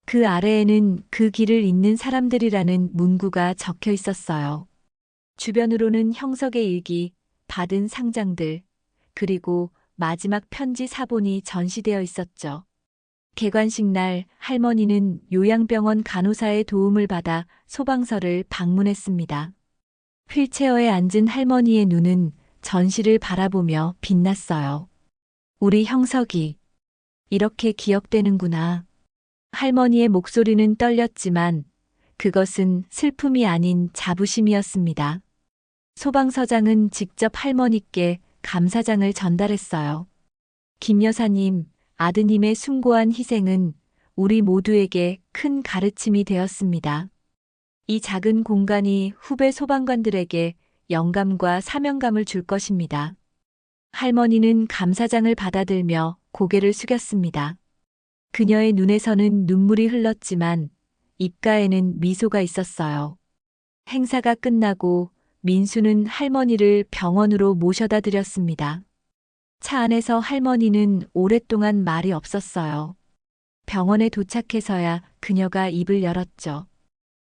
그 아래에는 그 길을 잇는 사람들이라는 문구가 적혀 있었어요. 주변으로는 형석의 일기, 받은 상장들, 그리고 마지막 편지 사본이 전시되어 있었죠. 개관식 날 할머니는 요양병원 간호사의 도움을 받아 소방서를 방문했습니다. 휠체어에 앉은 할머니의 눈은 전시를 바라보며 빛났어요. 우리 형석이 이렇게 기억되는구나. 할머니의 목소리는 떨렸지만 그것은 슬픔이 아닌 자부심이었습니다. 소방서장은 직접 할머니께 감사장을 전달했어요. 김 여사님, 아드님의 숭고한 희생은 우리 모두에게 큰 가르침이 되었습니다. 이 작은 공간이 후배 소방관들에게 영감과 사명감을 줄 것입니다. 할머니는 감사장을 받아들며 고개를 숙였습니다. 그녀의 눈에서는 눈물이 흘렀지만 입가에는 미소가 있었어요. 행사가 끝나고 민수는 할머니를 병원으로 모셔다 드렸습니다. 차 안에서 할머니는 오랫동안 말이 없었어요. 병원에 도착해서야 그녀가 입을 열었죠.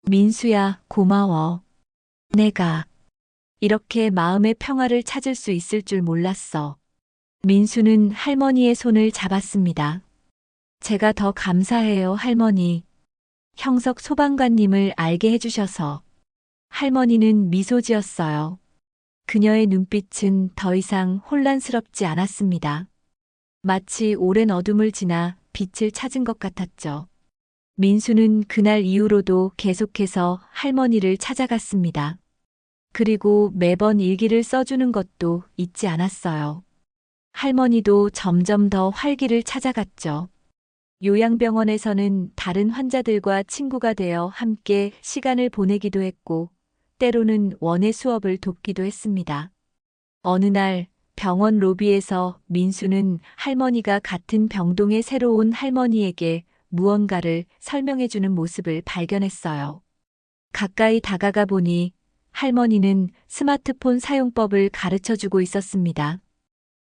민수야, 고마워. 내가 이렇게 마음의 평화를 찾을 수 있을 줄 몰랐어. 민수는 할머니의 손을 잡았습니다. 제가 더 감사해요, 할머니. 형석 소방관님을 알게 해주셔서. 할머니는 미소 지었어요. 그녀의 눈빛은 더 이상 혼란스럽지 않았습니다. 마치 오랜 어둠을 지나 빛을 찾은 것 같았죠. 민수는 그날 이후로도 계속해서 할머니를 찾아갔습니다. 그리고 매번 일기를 써주는 것도 잊지 않았어요. 할머니도 점점 더 활기를 찾아갔죠. 요양병원에서는 다른 환자들과 친구가 되어 함께 시간을 보내기도 했고, 때로는 원예 수업을 돕기도 했습니다. 어느 날 병원 로비에서 민수는 할머니가 같은 병동에 새로 온 할머니에게 무언가를 설명해주는 모습을 발견했어요. 가까이 다가가 보니 할머니는 스마트폰 사용법을 가르쳐주고 있었습니다.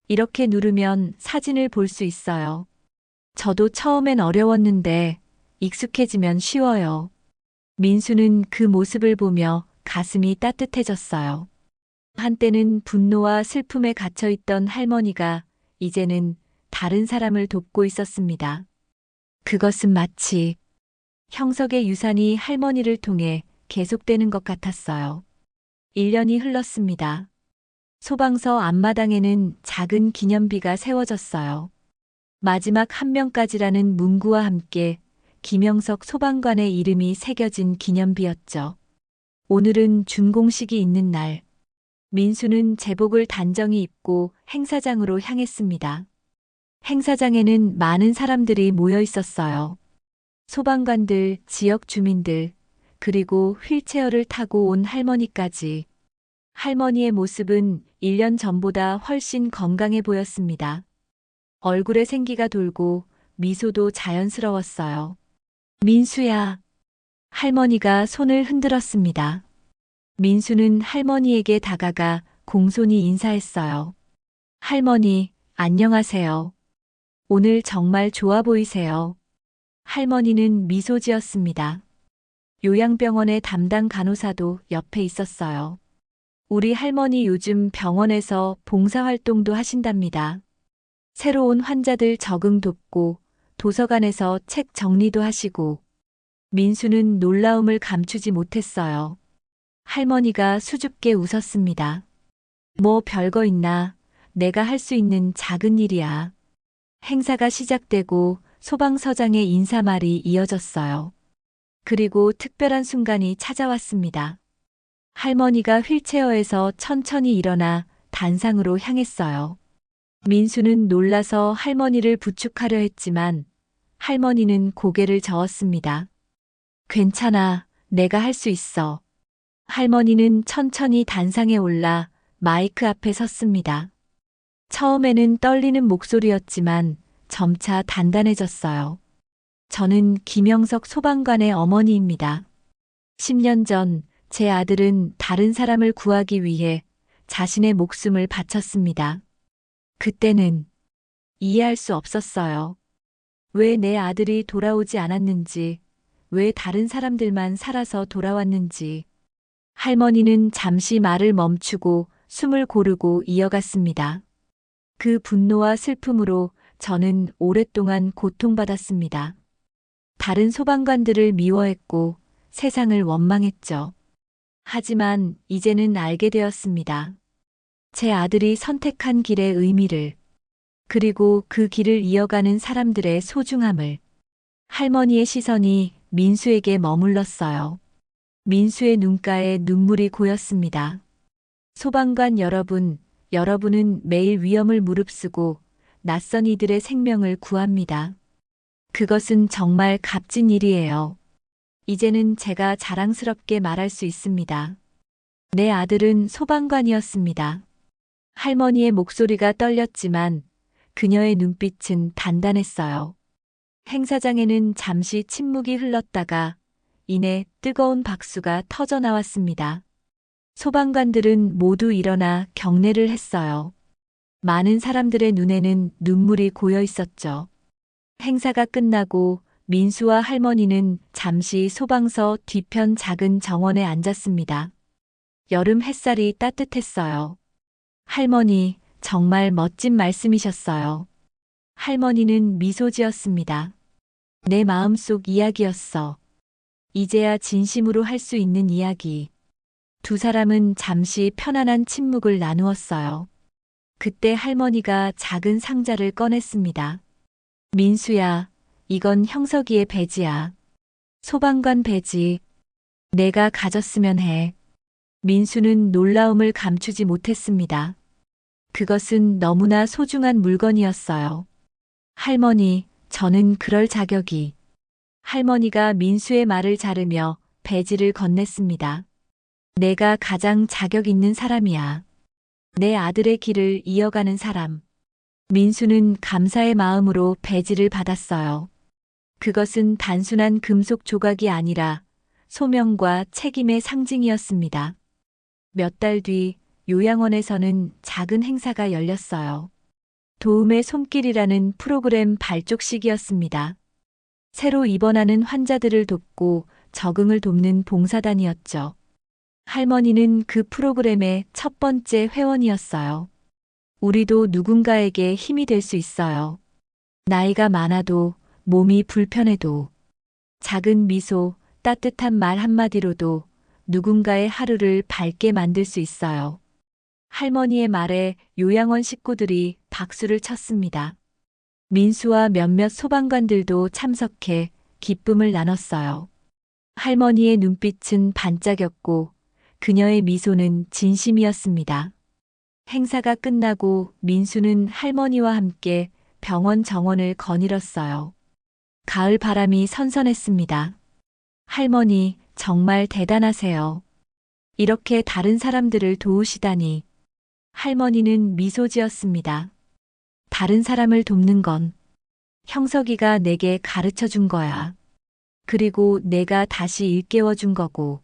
이렇게 누르면 사진을 볼 수 있어요. 저도 처음엔 어려웠는데 익숙해지면 쉬워요. 민수는 그 모습을 보며 가슴이 따뜻해졌어요. 한때는 분노와 슬픔에 갇혀있던 할머니가 이제는 다른 사람을 돕고 있었습니다. 그것은 마치 형석의 유산이 할머니를 통해 계속되는 것 같았어요. 1년이 흘렀습니다. 소방서 앞마당에는 작은 기념비가 세워졌어요. 마지막 한 명까지라는 문구와 함께 김영석 소방관의 이름이 새겨진 기념비였죠. 오늘은 준공식이 있는 날. 민수는 제복을 단정히 입고 행사장으로 향했습니다. 행사장에는 많은 사람들이 모여 있었어요. 소방관들, 지역 주민들, 그리고 휠체어를 타고 온 할머니까지. 할머니의 모습은 1년 전보다 훨씬 건강해 보였습니다. 얼굴에 생기가 돌고 미소도 자연스러웠어요. 민수야. 할머니가 손을 흔들었습니다. 민수는 할머니에게 다가가 공손히 인사했어요. 할머니, 안녕하세요. 오늘 정말 좋아 보이세요. 할머니는 미소 지었습니다. 요양병원의 담당 간호사도 옆에 있었어요. 우리 할머니 요즘 병원에서 봉사활동도 하신답니다. 새로운 환자들 적응 돕고 도서관에서 책 정리도 하시고. 민수는 놀라움을 감추지 못했어요. 할머니가 수줍게 웃었습니다. 뭐 별거 있나, 내가 할 수 있는 작은 일이야. 행사가 시작되고 소방서장의 인사말이 이어졌어요. 그리고 특별한 순간이 찾아왔습니다. 할머니가 휠체어에서 천천히 일어나 단상으로 향했어요. 민수는 놀라서 할머니를 부축하려 했지만 할머니는 고개를 저었습니다. 괜찮아, 내가 할 수 있어. 할머니는 천천히 단상에 올라 마이크 앞에 섰습니다. 처음에는 떨리는 목소리였지만 점차 단단해졌어요. 저는 김영석 소방관의 어머니입니다. 10년 전 제 아들은 다른 사람을 구하기 위해 자신의 목숨을 바쳤습니다. 그때는 이해할 수 없었어요. 왜 내 아들이 돌아오지 않았는지, 왜 다른 사람들만 살아서 돌아왔는지. 할머니는 잠시 말을 멈추고 숨을 고르고 이어갔습니다. 그 분노와 슬픔으로 저는 오랫동안 고통받았습니다. 다른 소방관들을 미워했고 세상을 원망했죠. 하지만 이제는 알게 되었습니다. 제 아들이 선택한 길의 의미를, 그리고 그 길을 이어가는 사람들의 소중함을. 할머니의 시선이 민수에게 머물렀어요. 민수의 눈가에 눈물이 고였습니다. 소방관 여러분, 여러분은 매일 위험을 무릅쓰고 낯선 이들의 생명을 구합니다. 그것은 정말 값진 일이에요. 이제는 제가 자랑스럽게 말할 수 있습니다. 내 아들은 소방관이었습니다. 할머니의 목소리가 떨렸지만 그녀의 눈빛은 단단했어요. 행사장에는 잠시 침묵이 흘렀다가 이내 뜨거운 박수가 터져 나왔습니다. 소방관들은 모두 일어나 경례를 했어요. 많은 사람들의 눈에는 눈물이 고여 있었죠. 행사가 끝나고 민수와 할머니는 잠시 소방서 뒤편 작은 정원에 앉았습니다. 여름 햇살이 따뜻했어요. 할머니, 정말 멋진 말씀이셨어요. 할머니는 미소 지었습니다. 내 마음속 이야기였어. 이제야 진심으로 할 수 있는 이야기. 두 사람은 잠시 편안한 침묵을 나누었어요. 그때 할머니가 작은 상자를 꺼냈습니다. 민수야, 이건 형석이의 배지야. 소방관 배지. 내가 가졌으면 해. 민수는 놀라움을 감추지 못했습니다. 그것은 너무나 소중한 물건이었어요. 할머니, 저는 그럴 자격이. 할머니가 민수의 말을 자르며 배지를 건넸습니다. 내가 가장 자격 있는 사람이야. 내 아들의 길을 이어가는 사람. 민수는 감사의 마음으로 배지를 받았어요. 그것은 단순한 금속 조각이 아니라 소명과 책임의 상징이었습니다. 몇 달 뒤 요양원에서는 작은 행사가 열렸어요. 도움의 손길이라는 프로그램 발족식이었습니다. 새로 입원하는 환자들을 돕고 적응을 돕는 봉사단이었죠. 할머니는 그 프로그램의 첫 번째 회원이었어요. 우리도 누군가에게 힘이 될 수 있어요. 나이가 많아도, 몸이 불편해도, 작은 미소, 따뜻한 말 한마디로도 누군가의 하루를 밝게 만들 수 있어요. 할머니의 말에 요양원 식구들이 박수를 쳤습니다. 민수와 몇몇 소방관들도 참석해 기쁨을 나눴어요. 할머니의 눈빛은 반짝였고 그녀의 미소는 진심이었습니다. 행사가 끝나고 민수는 할머니와 함께 병원 정원을 거닐었어요. 가을 바람이 선선했습니다. 할머니, 정말 대단하세요. 이렇게 다른 사람들을 도우시다니. 할머니는 미소 지었습니다. 다른 사람을 돕는 건 형석이가 내게 가르쳐 준 거야. 그리고 내가 다시 일깨워 준 거고.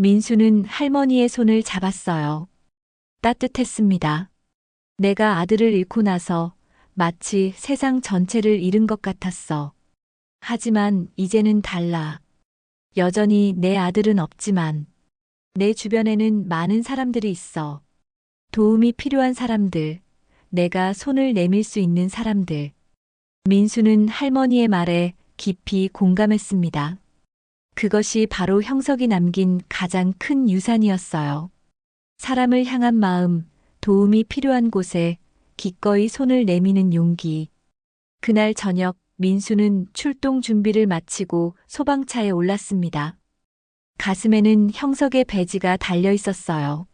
민수는 할머니의 손을 잡았어요. 따뜻했습니다. 내가 아들을 잃고 나서 마치 세상 전체를 잃은 것 같았어. 하지만 이제는 달라. 여전히 내 아들은 없지만 내 주변에는 많은 사람들이 있어. 도움이 필요한 사람들, 내가 손을 내밀 수 있는 사람들. 민수는 할머니의 말에 깊이 공감했습니다. 그것이 바로 형석이 남긴 가장 큰 유산이었어요. 사람을 향한 마음, 도움이 필요한 곳에 기꺼이 손을 내미는 용기. 그날 저녁 민수는 출동 준비를 마치고 소방차에 올랐습니다. 가슴에는 형석의 배지가 달려 있었어요.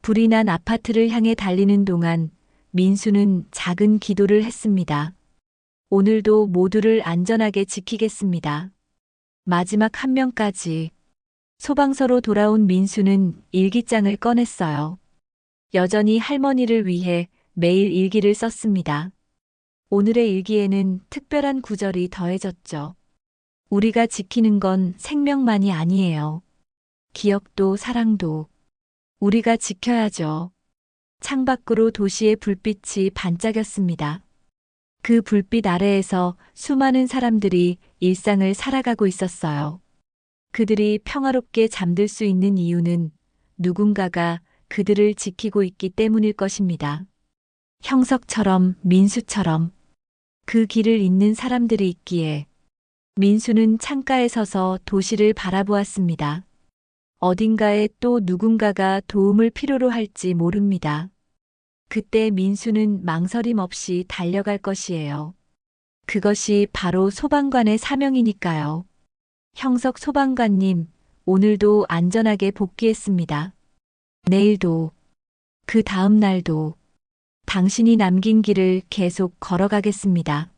불이 난 아파트를 향해 달리는 동안 민수는 작은 기도를 했습니다. 오늘도 모두를 안전하게 지키겠습니다. 마지막 한 명까지. 소방서로 돌아온 민수는 일기장을 꺼냈어요. 여전히 할머니를 위해 매일 일기를 썼습니다. 오늘의 일기에는 특별한 구절이 더해졌죠. 우리가 지키는 건 생명만이 아니에요. 기억도 사랑도 우리가 지켜야죠. 창밖으로 도시의 불빛이 반짝였습니다. 그 불빛 아래에서 수많은 사람들이 일상을 살아가고 있었어요. 그들이 평화롭게 잠들 수 있는 이유는 누군가가 그들을 지키고 있기 때문일 것입니다. 형석처럼, 민수처럼 그 길을 잇는 사람들이 있기에 민수는 창가에 서서 도시를 바라보았습니다. 어딘가에 또 누군가가 도움을 필요로 할지 모릅니다. 그때 민수는 망설임 없이 달려갈 것이에요. 그것이 바로 소방관의 사명이니까요. 형석 소방관님, 오늘도 안전하게 복귀했습니다. 내일도, 그 다음 날도 당신이 남긴 길을 계속 걸어가겠습니다.